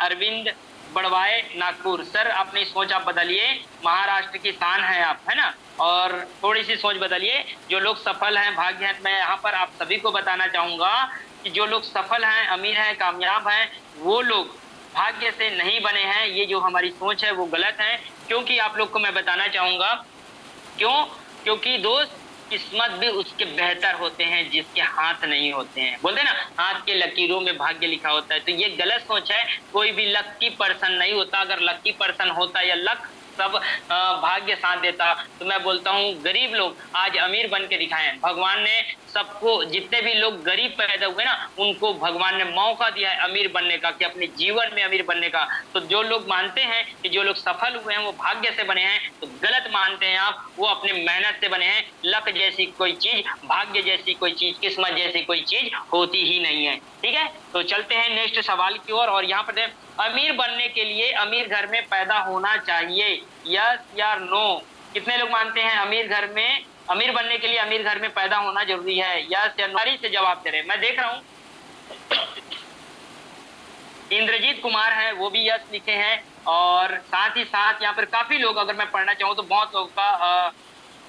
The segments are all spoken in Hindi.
अरविंद बड़वाए नागपुर। सर अपनी सोच आप बदलिए, महाराष्ट्र की शान है आप, है ना, और थोड़ी सी सोच बदलिए। जो लोग सफल हैं, भाग्य हैं, मैं यहाँ पर आप सभी को बताना चाहूंगा कि जो लोग सफल हैं, अमीर हैं, कामयाब हैं, वो लोग भाग्य से नहीं बने हैं। ये जो हमारी सोच है वो गलत है। क्योंकि आप लोग को मैं बताना चाहूंगा क्यों, क्योंकि दोस्त किस्मत भी उसके बेहतर होते हैं जिसके हाथ नहीं होते हैं। बोलते हैं ना, हाथ के लकीरों में भाग्य लिखा होता है। तो ये गलत सोच है। कोई भी लकी पर्सन नहीं होता। अगर लकी पर्सन होता या लक सब भाग्य साथ देता, तो मैं बोलता हूँ गरीब लोग आज अमीर बन के दिखाएं। भगवान ने सबको, जितने भी लोग गरीब पैदा हुए ना, उनको भगवान ने मौका दिया है अमीर बनने का, कि अपने जीवन में अमीर बनने का। तो जो लोग मानते हैं कि जो लोग सफल हुए हैं वो भाग्य से बने हैं, तो गलत मानते हैं आप। वो अपने मेहनत से बने हैं। लक जैसी कोई चीज, भाग्य जैसी कोई चीज, किस्मत जैसी कोई चीज होती ही नहीं है। ठीक है, तो चलते हैं नेक्स्ट सवाल की ओर। और यहाँ पर अमीर बनने के लिए अमीर घर में पैदा होना चाहिए, यस या नो? कितने लोग मानते हैं अमीर घर में, अमीर बनने के लिए अमीर घर में पैदा होना जरूरी है, यस या नो? से जवाब दे रहे हैं, मैं देख रहा हूं। इंद्रजीत कुमार हैं, वो भी यस लिखे हैं। और साथ ही साथ यहाँ पर काफी लोग, अगर मैं पढ़ना चाहूँ तो बहुत लोगों का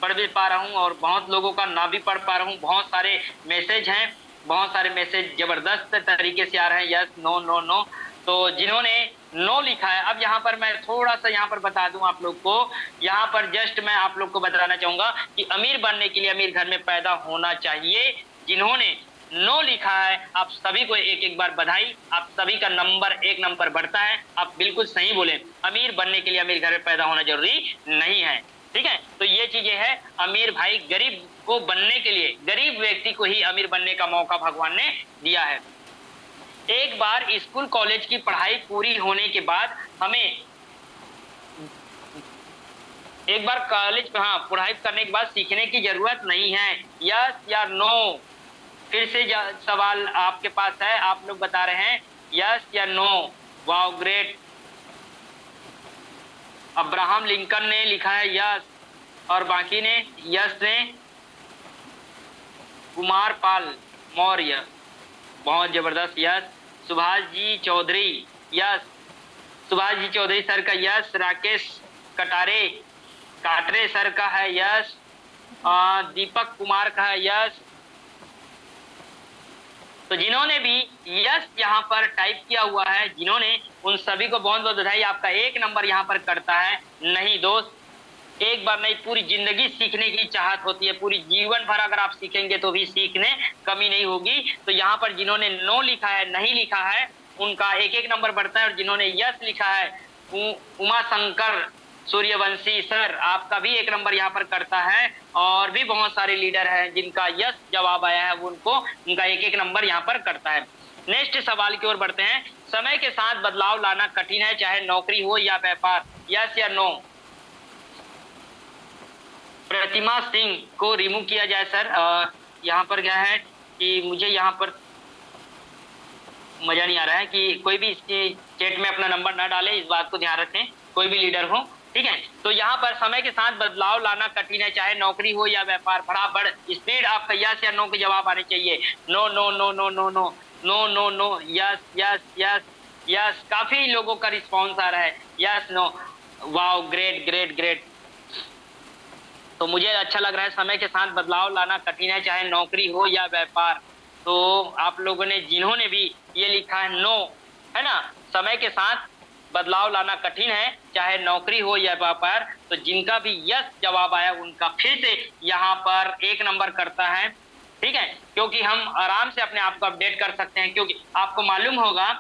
पढ़ भी पा रहा हूँ और बहुत लोगों का ना भी पढ़ पा रहा हूँ। बहुत सारे मैसेज हैं, बहुत सारे मैसेज जबरदस्त तरीके से आ रहे हैं, यस नो नो नो। तो जिन्होंने नो लिखा है, अब यहाँ पर मैं थोड़ा सा यहाँ पर बता दूं आप लोग को। यहाँ पर जस्ट मैं आप लोग को बताना चाहूंगा कि अमीर बनने के लिए अमीर घर में पैदा होना चाहिए। जिन्होंने नो लिखा है, आप सभी को एक एक बार बधाई। आप सभी का नंबर एक नंबर बढ़ता है। आप बिल्कुल सही बोले, अमीर बनने के लिए अमीर घर में पैदा होना जरूरी नहीं है। ठीक है, तो ये चीजें हैं। अमीर भाई गरीब को बनने के लिए, गरीब व्यक्ति को ही अमीर बनने का मौका भगवान ने दिया है। एक बार स्कूल कॉलेज की पढ़ाई पूरी होने के बाद हमें, एक बार कॉलेज पढ़ाई करने के बाद सीखने की जरूरत नहीं है, यस या नो? फिर से सवाल आपके पास है, आप लोग बता रहे हैं यस या no. Wow great. Abraham Lincoln ने लिखा है यस, और बाकी ने यस ने। कुमार पाल मौर्य, बहुत जबरदस्त, yes. Subhash ji Chaudhary, yes. Subhash ji Chaudhary sir का यस। राकेश काटरे सर का है यस। दीपक कुमार का है यस। तो जिन्होंने भी यस यहाँ पर टाइप किया हुआ है, जिन्होंने, उन सभी को बहुत बहुत बधाई। आपका एक नंबर यहाँ पर करता है। नहीं दोस्त, एक बार नहीं, पूरी जिंदगी सीखने की चाहत होती है। पूरी जीवन भर अगर आप सीखेंगे तो भी सीखने कमी नहीं होगी। तो यहाँ पर जिन्होंने नो लिखा है, नहीं लिखा है, उनका एक एक नंबर बढ़ता है। और जिन्होंने यस लिखा है, उमा शंकर सूर्यवंशी सर, आपका भी एक नंबर यहाँ पर करता है। और भी बहुत सारे लीडर हैं जिनका यस जवाब आया है, वो उनका एक एक नंबर यहाँ पर करता है। नेक्स्ट सवाल की ओर बढ़ते हैं। समय के साथ बदलाव लाना कठिन है, चाहे नौकरी हो या व्यापार, यस या नो? प्रतिमा सिंह को रिमूव किया जाए सर। यहाँ पर क्या है कि मुझे यहाँ पर मजा नहीं आ रहा है कि कोई भी इसके चैट में अपना नंबर ना डाले, इस बात को ध्यान रखें, कोई भी लीडर हो। ठीक है, तो यहाँ पर समय के साथ बदलाव लाना कठिन है, चाहे नौकरी हो या व्यापार। फटाफट स्पीड, आपका यस या नो के जवाब आने चाहिए। No no no no no no no no no, yes yes yes yes. काफी लोगों का रिस्पॉन्स आ रहा है, yes no. Wow great great great. तो मुझे अच्छा लग रहा है, समय के साथ बदलाव लाना कठिन है, चाहे नौकरी हो या व्यापार। तो आप लोगों ने, जिन्होंने भी ये लिखा है नो, है ना, समय के साथ बदलाव लाना कठिन है, चाहे नौकरी हो या व्यापार, तो जिनका भी यस जवाब आया उनका फिर से यहाँ पर एक नंबर करता है। ठीक है, क्योंकि हम आराम से अपने आप को अपडेट कर सकते हैं। क्योंकि आपको मालूम होगा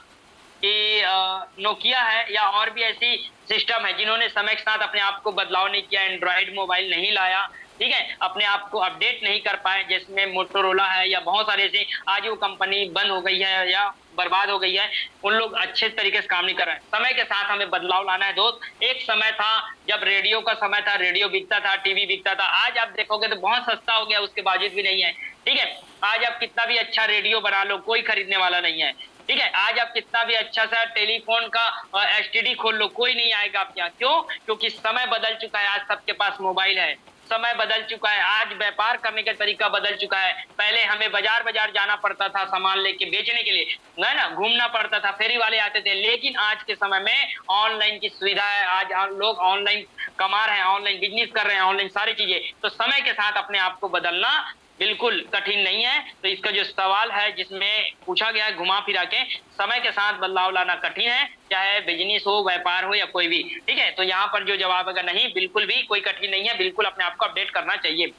कि नोकिया है या और भी ऐसी सिस्टम है जिन्होंने समय के साथ अपने आप को बदलाव नहीं किया, एंड्रॉइड मोबाइल नहीं लाया, ठीक है, अपने आप को अपडेट नहीं कर पाए, जिसमें मोटोरोला है या बहुत सारे ऐसे, आज वो कंपनी बंद हो गई है या बर्बाद हो गई है। उन लोग अच्छे तरीके से काम नहीं कर रहे हैं। समय के साथ हमें बदलाव लाना है दोस्त। एक समय था जब रेडियो का समय था, रेडियो बिकता था, टीवी बिकता था। आज आप देखोगे तो बहुत सस्ता हो गया, उसके बावजूद भी नहीं है। ठीक है, आज आप कितना भी अच्छा रेडियो बना लो, कोई खरीदने वाला नहीं है। ठीक है, आज आप कितना भी अच्छा सा टेलीफोन का एसटीडी खोल लो, कोई नहीं आएगा आप यहाँ। क्यों? क्योंकि समय बदल चुका है, आज सबके पास मोबाइल है। समय बदल चुका है, आज व्यापार करने का तरीका बदल चुका है। पहले हमें बाजार जाना पड़ता था सामान लेके बेचने के लिए, है ना, घूमना पड़ता था, फेरी वाले आते थे। लेकिन आज के समय में ऑनलाइन की सुविधा है, आज लोग ऑनलाइन कमा रहे हैं, ऑनलाइन बिजनेस कर रहे हैं, ऑनलाइन सारी चीजें। तो समय के साथ अपने आप को बदलना बिल्कुल कठिन नहीं है। तो इसका जो सवाल है जिसमें पूछा गया है घुमा फिरा के, समय के साथ बदलाव लाना कठिन है, चाहे बिजनेस हो, व्यापार हो या कोई भी, ठीक है। तो यहाँ पर जो जवाब है नहीं, बिल्कुल भी कोई कठिन नहीं है, बिल्कुल अपने आप को अपडेट करना चाहिए।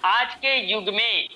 आज के युग में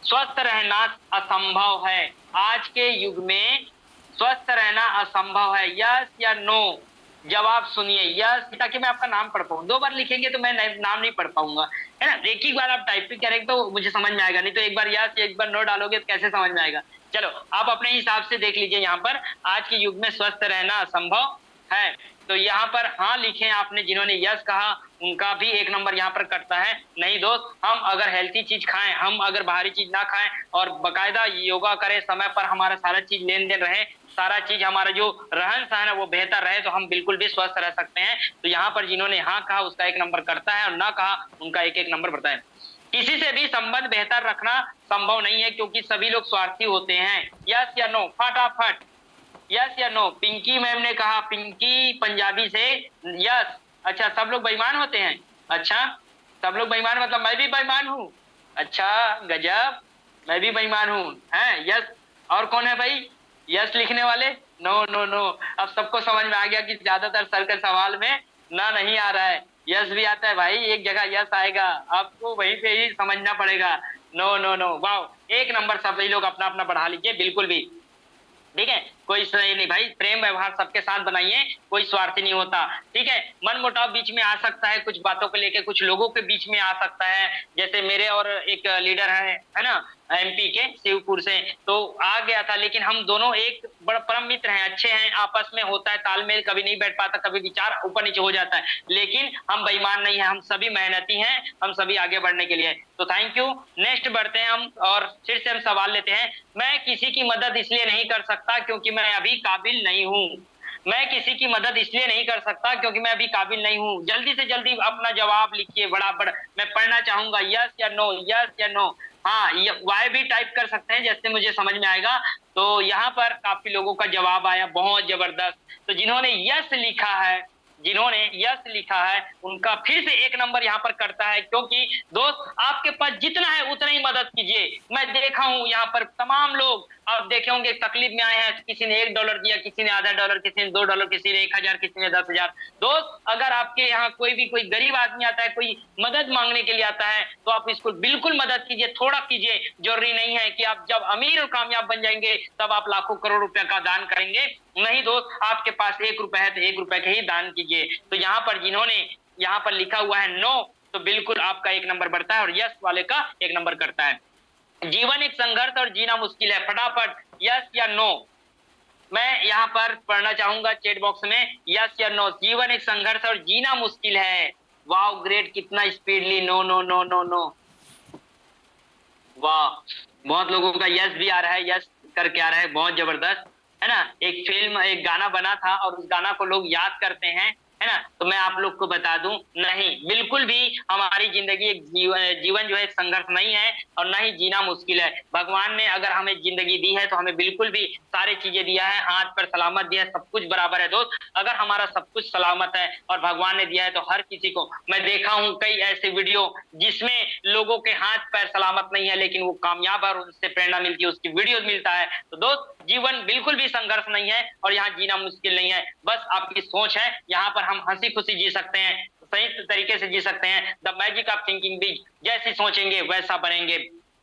स्वस्थ रहना असंभव है, आज के युग में स्वस्थ रहना असंभव है, यस या नो? जवाब सुनिए, यस, ताकि मैं आपका नाम पढ़ पाऊं। 2 बार लिखेंगे तो मैं नाम नहीं पढ़ पाऊंगा, है ना। एक ही बार आप टाइपिंग करेंगे तो मुझे समझ में आएगा, नहीं तो एक बार यस एक बार नो डालोगे तो कैसे समझ में आएगा। चलो आप अपने हिसाब से देख लीजिए। यहाँ पर आज के युग में स्वस्थ रहना असंभव है, तो यहाँ पर हाँ लिखे आपने। जिन्होंने यस कहा उनका भी 1 नंबर यहाँ पर कटता है। नहीं दोस्त, हम अगर हेल्थी चीज खाएं, हम अगर बाहरी चीज ना खाएं और बकायदा योगा करें, समय पर हमारा सारा चीज लेन देन रहे, सारा चीज हमारा जो रहन सहन है वो बेहतर रहे, तो हम बिल्कुल भी स्वस्थ रह सकते हैं। तो यहाँ पर जिन्होंने हाँ कहा उसका 1 नंबर कटता है, और ना कहा उनका 1-1 नंबर बढ़ता है। किसी से भी संबंध बेहतर रखना संभव नहीं है क्योंकि सभी लोग स्वार्थी होते हैं, यस या नो? फटाफट यस या नो? पिंकी मैम ने कहा, पिंकी पंजाबी से, यस। अच्छा, सब लोग बेईमान होते हैं? अच्छा, सब लोग बेईमान मतलब मैं भी बेईमान हूँ? अच्छा, गजब, मैं भी बेईमान हूँ, हैं? यस। और कौन है भाई यस लिखने वाले? No no no. अब सबको समझ में आ गया कि ज्यादातर सर के सवाल में ना नहीं आ रहा है, यस भी आता है भाई। एक जगह यस आएगा, आपको वहीं पे ही समझना पड़ेगा। नो नो नो, वाह, 1 नंबर सभी लोग अपना अपना बढ़ा लीजिए, बिल्कुल भी, ठीक है। कोई सही नहीं भाई, प्रेम व्यवहार सबके साथ बनाइए, कोई स्वार्थी नहीं होता, ठीक है। मन मुटाव बीच में आ सकता है, कुछ बातों को लेके कुछ लोगों के बीच में आ सकता है, जैसे मेरे और एक लीडर है ना, एमपी के शिवपुर से, तो आ गया था। लेकिन हम दोनों एक बड़ा परम मित्र हैं, अच्छे हैं, आपस में होता है तालमेल, कभी नहीं बैठ पाता, कभी विचार ऊपर नीचे हो जाता है, लेकिन हम बेईमान नहीं है, हम सभी मेहनती हैं, हम सभी आगे बढ़ने के लिए। तो थैंक यू। नेक्स्ट बढ़ते हैं हम और फिर से हम सवाल लेते हैं। मैं किसी की मदद इसलिए नहीं कर सकता क्योंकि मैं अभी काबिल नहीं हूँ। मैं किसी की मदद इसलिए नहीं कर सकता क्योंकि मैं अभी काबिल नहीं हूँ। जल्दी से जल्दी अपना जवाब लिखिए, बड़ा मैं पढ़ना चाहूंगा, यस या नो, यस या नो। हाँ, वाई भी टाइप कर सकते हैं जैसे मुझे समझ में आएगा। तो यहाँ पर काफी लोगों का जवाब आया, बहुत जबरदस्त। तो जिन्होंने यस लिखा है, जिन्होंने यस लिखा है उनका फिर से 1 नंबर यहाँ पर करता है, क्योंकि दोस्त आपके पास जितना है उतना ही मदद कीजिए। मैं देखा हूं यहाँ पर तमाम लोग, आप देखे होंगे, तकलीफ में आए हैं, किसी ने $1 दिया, किसी ने आधा $1, किसी ने $2, किसी ने 1000, किसी ने 10,000। दोस्त अगर आपके यहाँ कोई गरीब आदमी आता है, कोई मदद मांगने के लिए आता है, तो आप इसको बिल्कुल मदद कीजिए, थोड़ा कीजिए। जरूरी नहीं है कि आप जब अमीर और कामयाब बन जाएंगे तब आप लाखों करोड़ रुपए का दान करेंगे, नहीं दोस्त, आपके पास 1 रुपए है तो 1 रुपए के ही दान कीजिए। तो यहाँ पर जिन्होंने यहाँ पर लिखा हुआ है नो, तो बिल्कुल आपका 1 नंबर बढ़ता है और यस वाले का 1 नंबर करता है। जीवन एक संघर्ष और जीना मुश्किल है, फटाफट यस या नो? मैं यहाँ पर पढ़ना चाहूंगा चैट बॉक्स में, यस या नो? जीवन एक संघर्ष और जीना मुश्किल है। वाह ग्रेट, कितना speedily no no no no no, वाह, बहुत लोगों का यस भी आ रहा है, यस करके आ रहा है, बहुत जबरदस्त, है ना। एक फिल्म, एक गाना बना था और उस गाना को लोग याद करते हैं, है ना। तो मैं आप लोग को बता दूं, नहीं, बिल्कुल भी हमारी जिंदगी एक जीवन जो है एक संघर्ष नहीं है और ना ही जीना मुश्किल है। भगवान ने अगर हमें जिंदगी दी है तो हमें बिल्कुल भी सारी चीजें दिया है, हाथ पर सलामत दिया है, सब कुछ बराबर है दोस्त। अगर हमारा सब कुछ सलामत है और भगवान ने दिया है तो हर किसी को, मैं देखा हूं कई ऐसे वीडियो जिसमें लोगों के हाथ पैर सलामत नहीं है लेकिन वो कामयाब है और उससे प्रेरणा मिलती है, उसकी वीडियो मिलता है। तो दोस्त जीवन बिल्कुल भी संघर्ष नहीं है और यहाँ जीना मुश्किल नहीं है, बस आपकी सोच है। यहाँ पर हम हंसी खुशी जी सकते हैं, सही तरीके से जी सकते हैं। The magic of thinking big, जैसी सोचेंगे वैसा बनेंगे।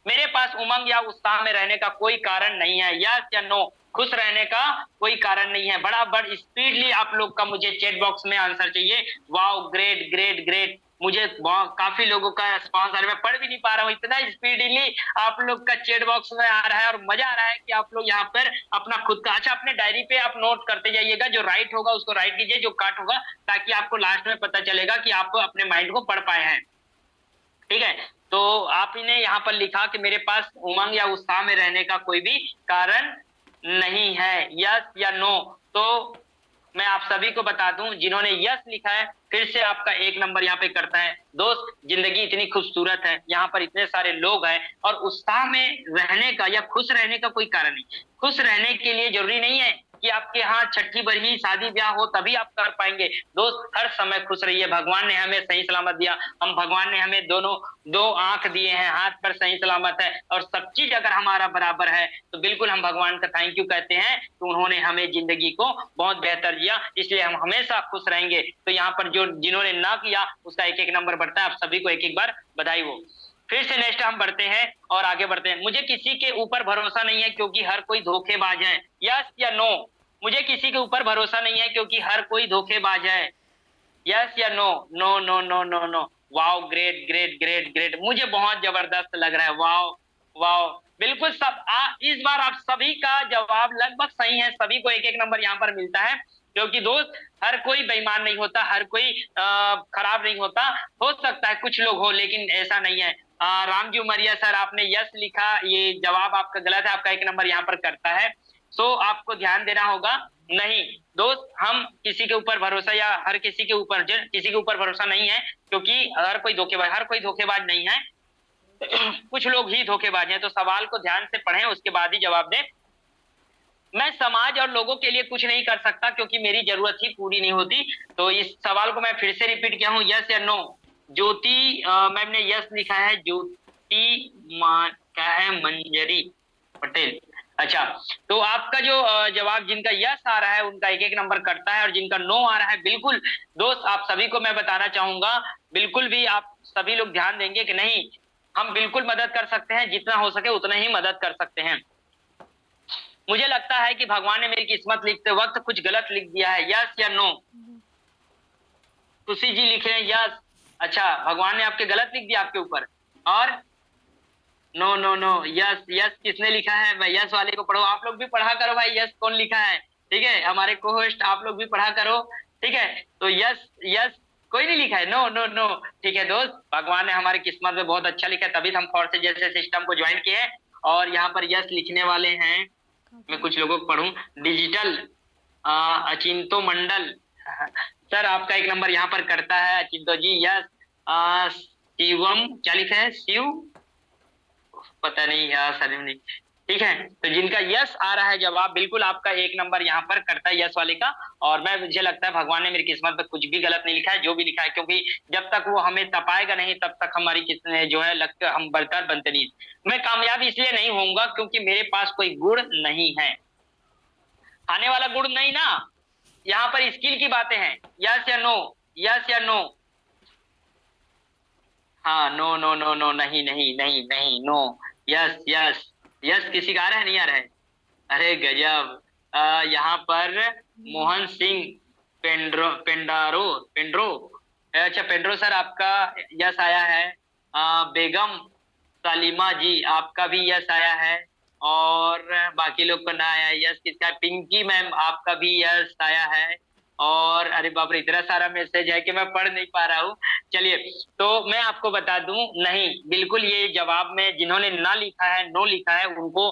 मेरे पास उमंग या उत्साह में रहने का कोई कारण नहीं है, यस या नो? खुश रहने का कोई कारण नहीं है। बराबर स्पीडली आप लोग का मुझे चैट बॉक्स में आंसर चाहिए। वाओ, ग्रेट ग्रेट ग्रेट, मुझे काफी लोगों का रिस्पॉन्स आ रहा है, मैं पढ़ भी नहीं पा रहा हूँ, इतना स्पीडली आप लोग का चैट बॉक्स में आ रहा है और मजा आ रहा है कि आप लोग यहाँ पर अपना खुद का, अच्छा, अपने डायरी पे आप नोट करते जाइएगा, जो राइट होगा उसको राइट कीजिए, जो काट होगा, ताकि आपको लास्ट में पता चलेगा कि आप अपने माइंड को पढ़ पाए हैं, ठीक है। तो आपने यहाँ पर लिखा कि मेरे पास उमंग या उत्साह में रहने का कोई भी कारण नहीं है, यस या नो? तो मैं आप सभी को बता दूं, जिन्होंने यस लिखा है फिर से आपका 1 नंबर यहाँ पे करता है। दोस्त, जिंदगी इतनी खूबसूरत है, यहाँ पर इतने सारे लोग हैं और उत्साह में रहने का या खुश रहने का कोई कारण नहीं। खुश रहने के लिए जरूरी नहीं है कि आपके यहाँ छठी बरही शादी ब्याह हो तभी आप कर पाएंगे। दोस्त, हर समय खुश रहिए। भगवान ने हमें सही सलामत दिया, हम भगवान ने हमें दोनों दो आंख दिए हैं, हाथ पर सही सलामत है और सब चीज अगर हमारा बराबर है तो बिल्कुल हम भगवान का थैंक यू कहते हैं कि उन्होंने हमें जिंदगी को बहुत बेहतर दिया, इसलिए हम हमेशा खुश रहेंगे। तो यहाँ पर जो जिन्होंने ना किया उसका 1-1 नंबर बढ़ता है। आप सभी को 1-1 बार बधाई हो। फिर से नेक्स्ट हम बढ़ते हैं और आगे बढ़ते हैं। मुझे किसी के ऊपर भरोसा नहीं है क्योंकि हर कोई धोखेबाज है। यस या नो? मुझे किसी के ऊपर भरोसा नहीं है क्योंकि हर कोई धोखेबाज है। यस या no? No no no no no. Wow, great great great great, मुझे बहुत जबरदस्त लग रहा है। वाओ वाओ, बिल्कुल सब इस बार आप सभी का जवाब लगभग सही है। सभी को 1-1 नंबर यहाँ पर मिलता है क्योंकि दोस्त, हर कोई बेईमान नहीं होता, हर कोई खराब नहीं होता। हो सकता है कुछ लोग हो लेकिन ऐसा नहीं है। रामजी उमरिया सर, आपने यस लिखा, ये जवाब आपका गलत है, आपका 1 नंबर यहाँ पर करता है। सो आपको ध्यान देना होगा। नहीं दोस्त, हम किसी के ऊपर भरोसा या हर किसी के ऊपर किसी के ऊपर भरोसा नहीं है क्योंकि हर कोई धोखेबाज नहीं है। कुछ लोग ही धोखेबाज हैं। तो सवाल को ध्यान से पढ़ें, उसके बाद ही जवाब दें। मैं समाज और लोगों के लिए कुछ नहीं कर सकता क्योंकि मेरी जरूरत ही पूरी नहीं होती। तो इस सवाल को मैं फिर से रिपीट किया हूं, यस या नो? ज्योति मैम ने यस लिखा है। ज्योति क्या है? मंजरी पटेल। अच्छा, तो आपका जो जवाब जिनका यस आ रहा है उनका 1-1 नंबर कटता है और जिनका नो आ रहा है, बिल्कुल दोस्त आप सभी को मैं बताना चाहूंगा, बिल्कुल भी आप सभी लोग ध्यान देंगे कि नहीं, हम बिल्कुल मदद कर सकते हैं, जितना हो सके उतना ही मदद कर सकते हैं। मुझे लगता है कि भगवान ने मेरी किस्मत लिखते वक्त कुछ गलत लिख दिया है। यस या नो? खुशी जी लिखे हैं यस। अच्छा, भगवान ने आपके गलत लिख दिया आपके ऊपर। और no no no, yes yes किसने लिखा है? भाई यस वाले को पढ़ो। आप लोग भी पढ़ा करो भाई, यस कौन लिखा है। ठीक है, हमारे को होस्ट आप लोग भी पढ़ा करो। ठीक है, तो यस यस कोई नहीं लिखा है। No no no. ठीक है दोस्त, भगवान ने हमारी किस्मत में बहुत अच्छा लिखा है, तभी हम फॉर से जैसे सिस्टम को ज्वाइन किए हैं। और यहाँ पर यस लिखने वाले हैं, मैं कुछ लोगों को पढ़ूं। डिजिटल अचिंतो मंडल सर, आपका 1 नंबर यहाँ पर करता है। अचिंतो जी यस। शिवम क्या लिखा है? शिव पता नहीं यार, सर नहीं। ठीक है, तो जिनका यस आ रहा है जवाब, बिल्कुल आपका 1 नंबर यहाँ पर करता है यस वाले का। और मुझे लगता है भगवान ने मेरी किस्मत में कुछ भी गलत नहीं लिखा है, जो भी लिखा है, क्योंकि जब तक वो हमें तपाएगा नहीं तब तक हमारी किस्मत जो है लगता हम बरकरार बनते नहीं। मैं कामयाब इसलिए नहीं होऊंगा क्योंकि मेरे पास कोई गुण नहीं है। आने वाला गुण नहीं ना, यहाँ पर स्किल की बातें हैं। यस या नो? यस या नो? हाँ, नो नो नो नो, नहीं नहीं नहीं नहीं, नो। यस यस यस, किसी का आ रहा है? नहीं आ रहा है? अरे गजब। यहाँ पर मोहन सिंह पेंडारो पेंड्रो। अच्छा पेंड्रो सर, आपका यस आया है। बेगम सालिमा जी, आपका भी यस आया है। और बाकी लोग को ना आया है यस। किसका? पिंकी मैम, आपका भी यस आया है। और अरे बाप रे, इतना सारा मैसेज है कि मैं पढ़ नहीं पा रहा हूँ। चलिए, तो मैं आपको बता दूं, नहीं बिल्कुल ये जवाब में जिन्होंने ना लिखा है, नो लिखा है, उनको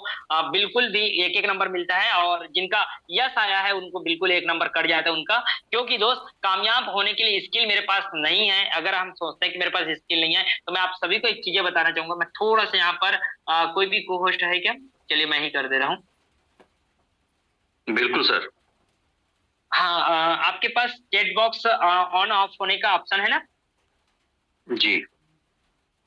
बिल्कुल भी 1-1 नंबर मिलता है। और जिनका यस आया है उनको बिल्कुल 1 नंबर कट जाता है उनका। क्योंकि दोस्त, कामयाब होने के लिए स्किल मेरे पास नहीं है। अगर हम सोचते हैं कि मेरे पास स्किल नहीं है तो मैं आप सभी को एक चीजें बताना चाहूंगा। मैं थोड़ा सा यहाँ पर कोई भी को होस्ट है क्या? चलिए मैं ही कर दे रहा हूँ। बिल्कुल सर। हाँ, आपके पास चैट बॉक्स ऑन ऑफ होने का ऑप्शन है ना? जी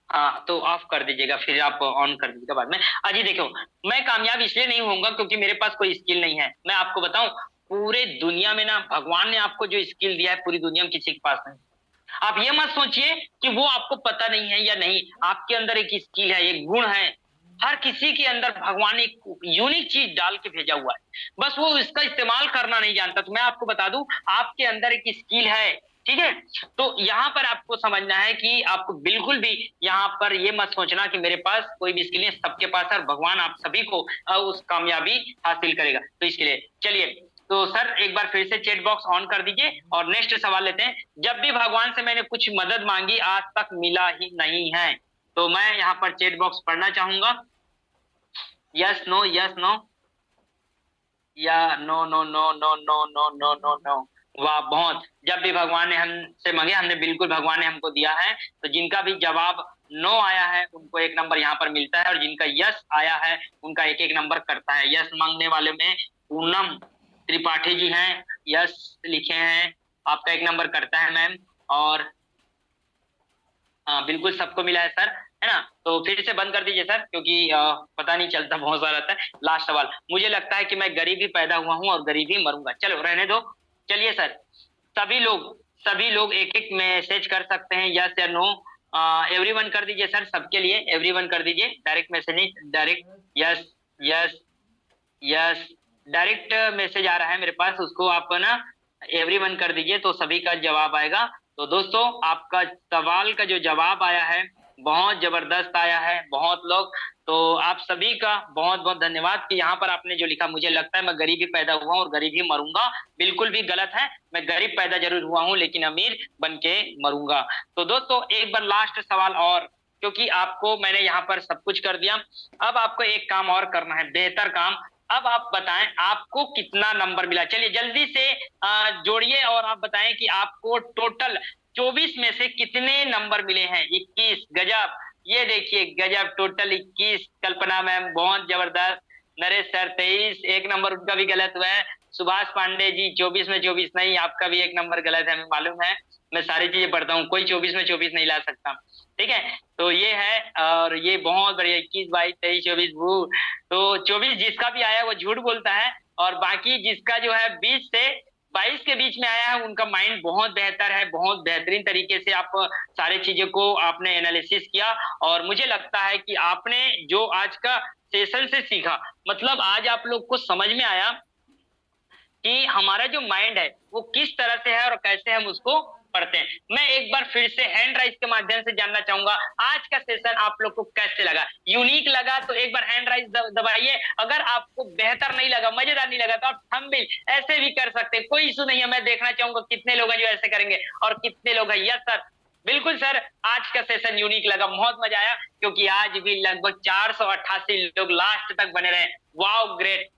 हाँ, तो ऑफ कर दीजिएगा, फिर आप ऑन कर दीजिएगा बाद में। अजी देखो, मैं कामयाब इसलिए नहीं होऊंगा क्योंकि मेरे पास कोई स्किल नहीं है। मैं आपको बताऊं, पूरे दुनिया में ना भगवान ने आपको जो स्किल दिया है पूरी दुनिया में किसी के पास नहीं। आप ये मत सोचिए कि वो आपको पता नहीं है या नहीं, आपके अंदर एक स्किल है, एक गुण है। हर किसी के अंदर भगवान ने एक यूनिक चीज डाल के भेजा हुआ है, बस वो इसका इस्तेमाल करना नहीं जानता। तो मैं आपको बता दूं, आपके अंदर एक स्किल है। ठीक है, तो यहाँ पर आपको समझना है कि आपको बिल्कुल भी यहाँ पर ये मत सोचना कि मेरे पास कोई भी स्किल नहीं, सबके पास है और भगवान आप सभी को उस कामयाबी हासिल करेगा। तो इसके लिए चलिए, तो सर एक बार फिर से चैट बॉक्स ऑन कर दीजिए और नेक्स्ट सवाल लेते हैं। जब भी भगवान से मैंने कुछ मदद मांगी आज तक मिला ही नहीं है। तो मैं यहाँ पर चैट बॉक्स पढ़ना चाहूंगा। यस नो, यस नो, या no no no no no no no no no. वाह, बहुत। जब भी भगवान ने हमसे मांगे, हमने बिल्कुल भगवान ने हमको दिया है। तो जिनका भी जवाब नो आया है उनको 1 नंबर यहाँ पर मिलता है, और जिनका यस आया है उनका 1-1 नंबर करता है। यस मांगने वाले में पूनम त्रिपाठी जी हैं, यस लिखे हैं, आपका 1 नंबर करता है मैम। और हाँ, बिल्कुल सबको मिला है सर, है ना? तो फिर से बंद कर दीजिए सर, क्योंकि पता नहीं चलता, बहुत सारा रहता है। लास्ट सवाल, मुझे लगता है कि मैं गरीब ही पैदा हुआ हूँ और गरीब ही मरूंगा। चलो रहने दो। चलिए सर, सभी लोग एक एक मैसेज कर सकते हैं, यस या नो। एवरीवन कर दीजिए सर, सबके लिए एवरीवन कर दीजिए, डायरेक्ट मैसेज नहीं, direct yes yes yes. Direct message आ रहा है मेरे पास, उसको आप ना एवरीवन कर दीजिए, तो सभी का जवाब आएगा। तो दोस्तों, आपका सवाल का जो जवाब आया है बहुत जबरदस्त आया है, बहुत लोग। तो आप सभी का बहुत बहुत धन्यवाद कि यहाँ पर आपने जो लिखा, मुझे लगता है मैं गरीब ही पैदा हुआ हूँ और गरीब ही मरूंगा, बिल्कुल भी गलत है। मैं गरीब पैदा जरूर हुआ हूँ लेकिन अमीर बन के मरूंगा। तो दोस्तों, एक बार लास्ट सवाल, और क्योंकि आपको मैंने यहाँ पर सब कुछ कर दिया, अब आपको एक काम और करना है, बेहतर काम। अब आप बताएं आपको कितना नंबर मिला। चलिए जल्दी से जोड़िए और आप बताएं कि आपको टोटल 24 में से कितने नंबर मिले हैं। 21, गजब। ये देखिए गजब, टोटल 21। कल्पना मैम बहुत जबरदस्त। नरेश सर 23, 1 नंबर उनका भी गलत हुआ है। सुभाष पांडे जी 24 में 24 नहीं, आपका भी 1 नंबर गलत है, हमें मालूम है। मैं सारी चीजें पढ़ता हूँ, कोई 24 में 24 नहीं ला सकता। ठीक है, तो ये है, और ये बहुत बढ़िया, 21, 22, 23, 24 वो। तो 24 जिसका भी आया वो झूठ बोलता है, और बाकी जिसका जो है 20 से 22 के बीच में आया है उनका माइंड बहुत बेहतर है, बहुत बेहतरीन तरीके से आप सारी चीजों को आपने एनालिसिस किया। और मुझे लगता है कि आपने जो आज का सेशन से सीखा, मतलब आज आप लोग को समझ में आया कि हमारा जो माइंड है वो किस तरह से है और कैसे हम उसको पढ़ते हैं। मैं एक बार फिर से हैंड राइज के माध्यम से जानना चाहूंगा, आज का सेशन आप लोग को कैसे लगा? यूनिक लगा तो एक बार हैंड राइज दबाइए। अगर आपको बेहतर नहीं लगा, मजेदार नहीं लगा, तो आप थंबनेल ऐसे भी कर सकते हैं, कोई इशू नहीं है। मैं देखना चाहूंगा कितने लोग हैं जो ऐसे करेंगे और कितने लोग हैं यस सर। बिल्कुल सर, आज का सेशन यूनिक लगा, बहुत मजा आया, क्योंकि आज भी लगभग 488 लोग लास्ट तक बने रहे। Wow, great.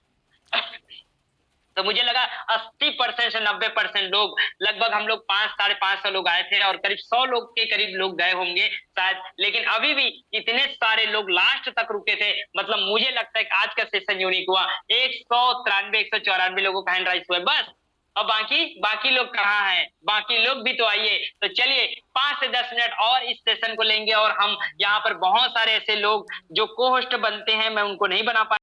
तो मुझे लगा 80% से 90% लोग, लगभग हम लोग 500-550 लोग आए थे और करीब 100 लोग के करीब लोग गए होंगे शायद, लेकिन अभी भी इतने सारे लोग लास्ट तक रुके थे। मतलब मुझे लगता है कि आज का सेशन यूनिक हुआ। 194 लोगों का हैंड राइज हुआ बस। अब बाकी लोग कहाँ हैं? बाकी लोग भी तो आइए। तो चलिए 5 से 10 मिनट और इस सेशन को लेंगे, और हम यहाँ पर बहुत सारे ऐसे लोग जो को होस्ट बनते हैं, मैं उनको नहीं बना पाया।